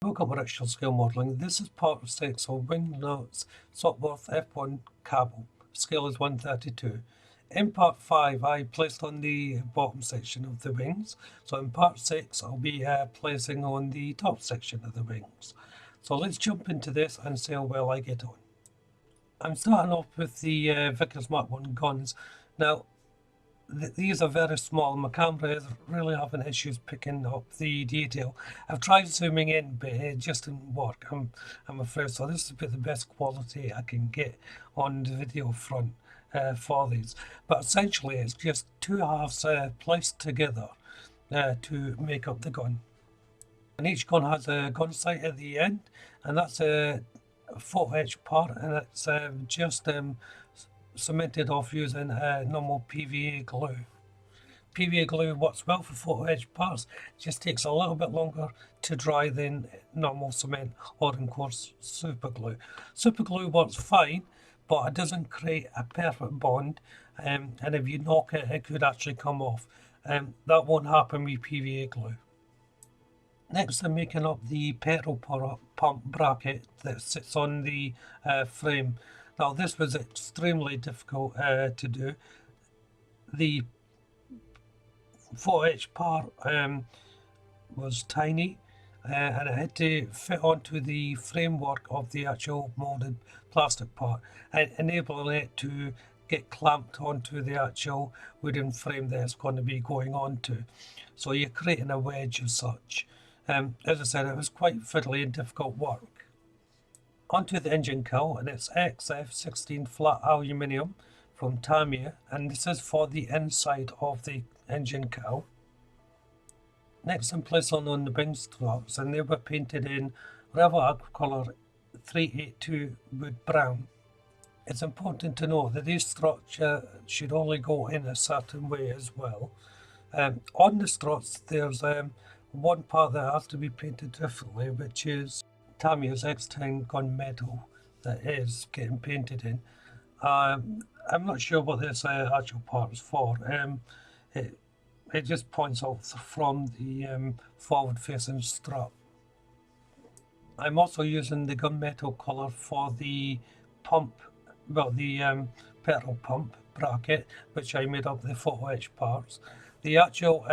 Welcome to Richard Scale Modelling. This is part 6 of Wingnuts Sopwith F1 Camel. Scale is 132. In part 5 I placed on the bottom section of the wings. So in part 6 I'll be placing on the top section of the wings. So let's jump into this and see how well I get on. I'm starting off with the Vickers Mark 1 guns. Now these are very small. My camera is really having issues picking up the detail. I've tried zooming in, but it just didn't work. I'm afraid. So this is the best quality I can get on the video front for these. But essentially, it's just two halves placed together to make up the gun. And each gun has a gun sight at the end, and that's a photo etch part, and it's just cemented off using normal PVA glue. PVA glue works well for photo etch parts, just takes a little bit longer to dry than normal cement or of course super glue. Super glue works fine, but it doesn't create a perfect bond, and if you knock it, it could actually come off. That won't happen with PVA glue. Next, I'm making up the petrol pump bracket that sits on the frame. Now this was extremely difficult to do. The photo etch part was tiny and it had to fit onto the framework of the actual moulded plastic part, and enabling it to get clamped onto the actual wooden frame that it's going to be going onto. So you're creating a wedge as such. As I said, it was quite fiddly and difficult work. Onto the engine cowl, and it's XF16 flat aluminium from Tamiya, and this is for the inside of the engine cowl. Next I'm placing on the wing struts, and they were painted in Revel Aquacolor 382 wood brown. It's important to note that these struts should only go in a certain way as well. On the struts there's one part that has to be painted differently, which is Tamiya's X10 gunmetal that is getting painted in. I'm not sure what this actual part is for. It just points out from the forward facing strut. I'm also using the gunmetal colour for the pump, well, the petrol pump bracket, which I made up the photo etch parts. The actual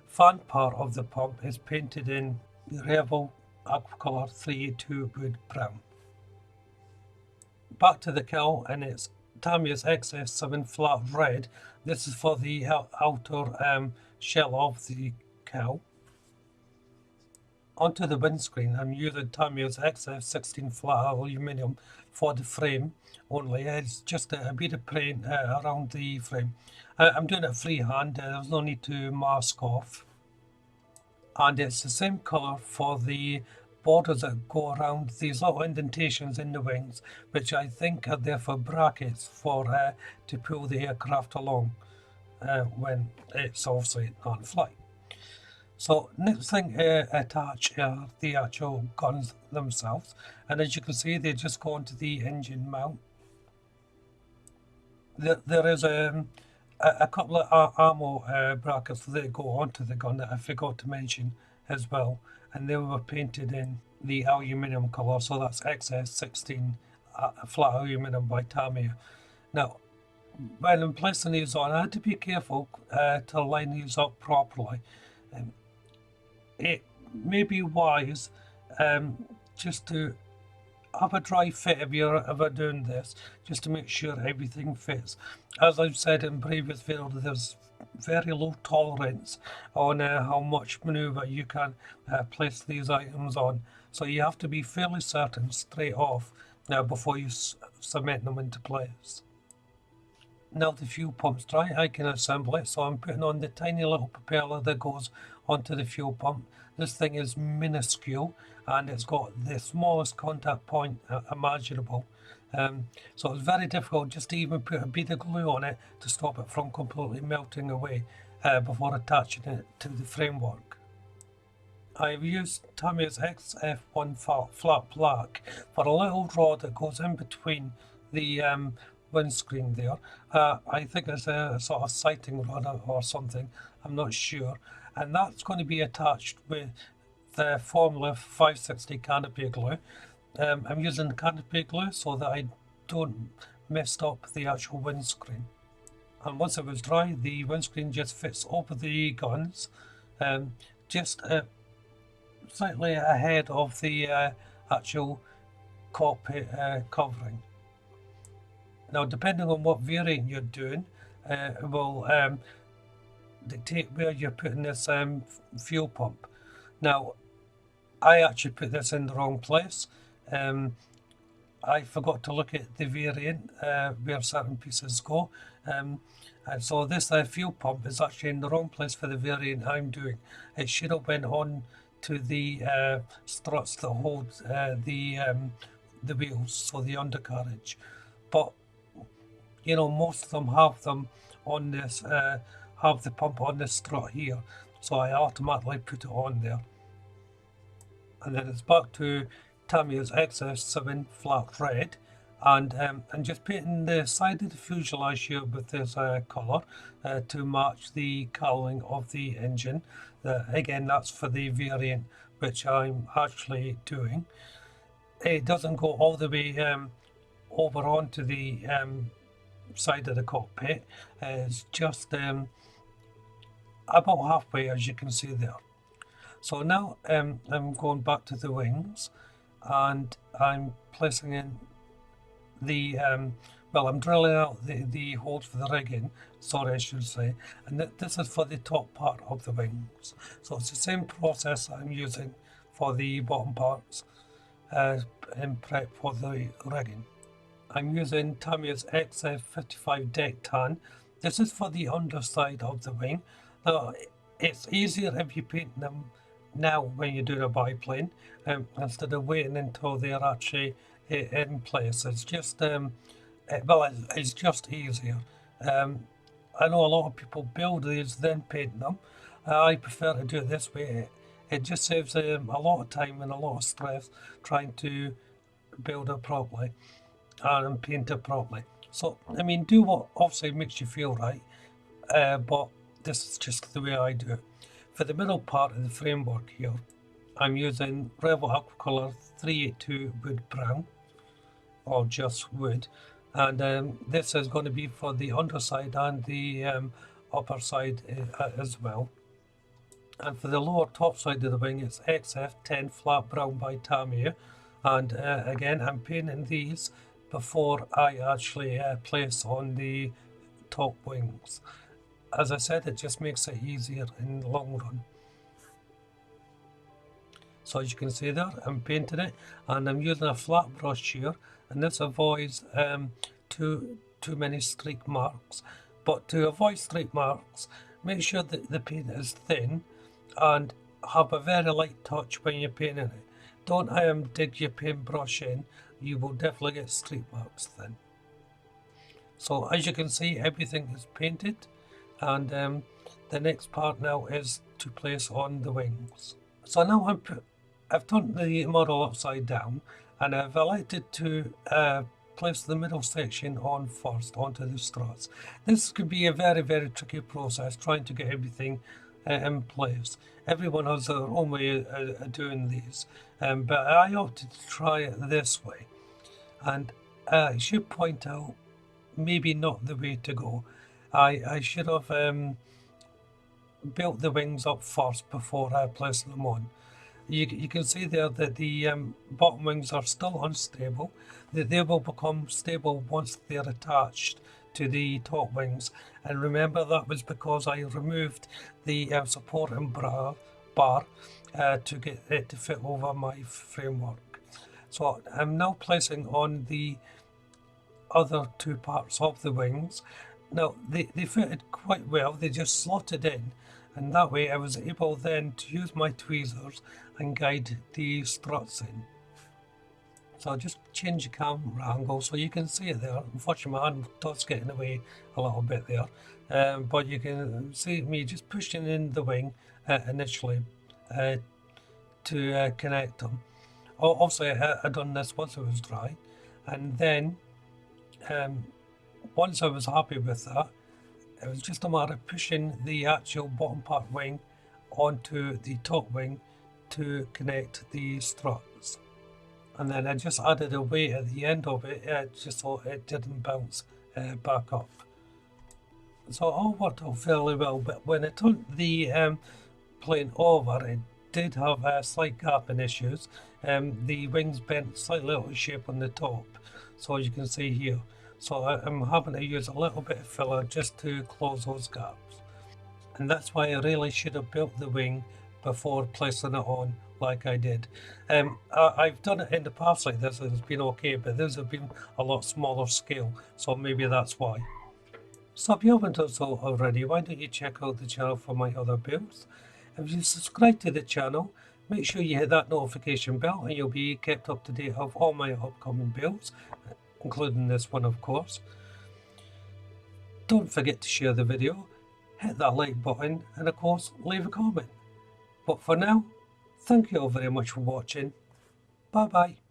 fan part of the pump is painted in the Revel Aquacolor 382 wood brown. Back to the cowl, and it's Tamiya's XF7 flat red. This is for the outer shell of the cowl. Onto the windscreen, I'm using Tamiya's XF16 flat aluminium for the frame only. It's just a bit of paint around the frame. I'm doing it freehand, there's no need to mask off. And it's the same colour for the borders that go around these little indentations in the wings, which I think are there for brackets for to pull the aircraft along when it's obviously on flight. So next thing attach are the actual guns themselves, and as you can see they just go onto the engine mount. There is a couple of ammo brackets that go onto the gun that I forgot to mention as well, and they were painted in the aluminium colour, so that's XS16 flat aluminium by Tamiya. Now when I'm placing these on, I had to be careful to line these up properly. It may be wise just to have a dry fit if you're ever doing this, just to make sure everything fits. As I've said in previous videos, there's very low tolerance on how much manoeuvre you can place these items on, so you have to be fairly certain straight off before you cement them into place. Now the fuel pump's dry, I can assemble it, so I'm putting on the tiny little propeller that goes onto the fuel pump. This thing is minuscule and it's got the smallest contact point imaginable. So it's very difficult just to even put a bit of glue on it to stop it from completely melting away before attaching it to the framework. I've used Tamiya's XF1 flat black for a little rod that goes in between the windscreen there. I think it's a sort of sighting rod or something, I'm not sure, and that's going to be attached with Formula 560 canopy glue. I'm using canopy glue so that I don't mess up the actual windscreen. And once it was dry, the windscreen just fits over the guns, just slightly ahead of the actual cockpit covering. Now, depending on what variant you're doing, it will dictate where you're putting this fuel pump. Now, I actually put this in the wrong place. I forgot to look at the variant where certain pieces go, and so this fuel pump is actually in the wrong place for the variant I'm doing. It should have went on to the struts that hold the wheels, so the undercarriage. But you know, most of them have them on this, have the pump on this strut here, so I automatically put it on there. And then it's back to Tamiya's XF7 flat red, and I'm just painting the side of the fuselage here with this colour to match the cowling of the engine. Again, that's for the variant which I'm actually doing. It doesn't go all the way over onto the side of the cockpit. It's just about halfway, as you can see there. So now I'm going back to the wings, and I'm placing in the well, I'm drilling out the holes for the rigging, sorry I should say, and this is for the top part of the wings. So it's the same process I'm using for the bottom parts in prep for the rigging. I'm using Tamiya's XF55 deck tan. This is for the underside of the wing. Now, it's easier if you paint them now when you're doing a biplane, instead of waiting until they're actually in place. It's just well, it's just easier. I know a lot of people build these then paint them. I prefer to do it this way. It just saves a lot of time and a lot of stress trying to build it properly and paint it properly. So I mean, do what obviously makes you feel right, but this is just the way I do it. For the middle part of the framework here, I'm using Rebel Aquacolor 382 Wood Brown, or just wood, and this is going to be for the underside and the upper side as well. And for the lower top side of the wing, it's XF10 Flat Brown by Tamiya, and again, I'm painting these before I actually place on the top wings. As I said, it just makes it easier in the long run. So as you can see there, I'm painting it, and I'm using a flat brush here, and this avoids too many streak marks. But to avoid streak marks, make sure that the paint is thin and have a very light touch when you're painting it. Don't dig your paintbrush in, you will definitely get streak marks then. So as you can see, everything is painted, and the next part now is to place on the wings. So now I've turned the model upside down, and I've elected to place the middle section on first onto the struts. This could be a very, very tricky process trying to get everything in place. Everyone has their own way of doing these, but I opted to try it this way. And I should point out, maybe not the way to go. I should have built the wings up first before placing them on. You can see there that the bottom wings are still unstable. They will become stable once they're attached to the top wings. And remember, that was because I removed the supporting bar to get it to fit over my framework. So I'm now placing on the other two parts of the wings. Now they fitted quite well, they just slotted in, and that way I was able then to use my tweezers and guide the struts in. So I'll just change the camera angle so you can see it there. Unfortunately my hand does get in the way a little bit there, but you can see me just pushing in the wing initially to connect them. Obviously I done this once it was dry, and then once I was happy with that, it was just a matter of pushing the actual bottom part wing onto the top wing to connect the struts. And then I just added a weight at the end of it, just so it didn't bounce back up. So it all worked out fairly well, but when I took the plane over, it did have a slight gap in issues. The wings bent slightly out of shape on the top, so you can see here. So I'm having to use a little bit of filler just to close those gaps. And that's why I really should have built the wing before placing it on like I did. I've done it in the past like this and it's been okay, but this has been a lot smaller scale, so maybe that's why. So if you haven't done so already, why don't you check out the channel for my other builds. If you subscribe to the channel, make sure you hit that notification bell and you'll be kept up to date of all my upcoming builds, including this one of course. Don't forget to share the video, hit that like button and of course leave a comment. But for now, thank you all very much for watching. Bye bye.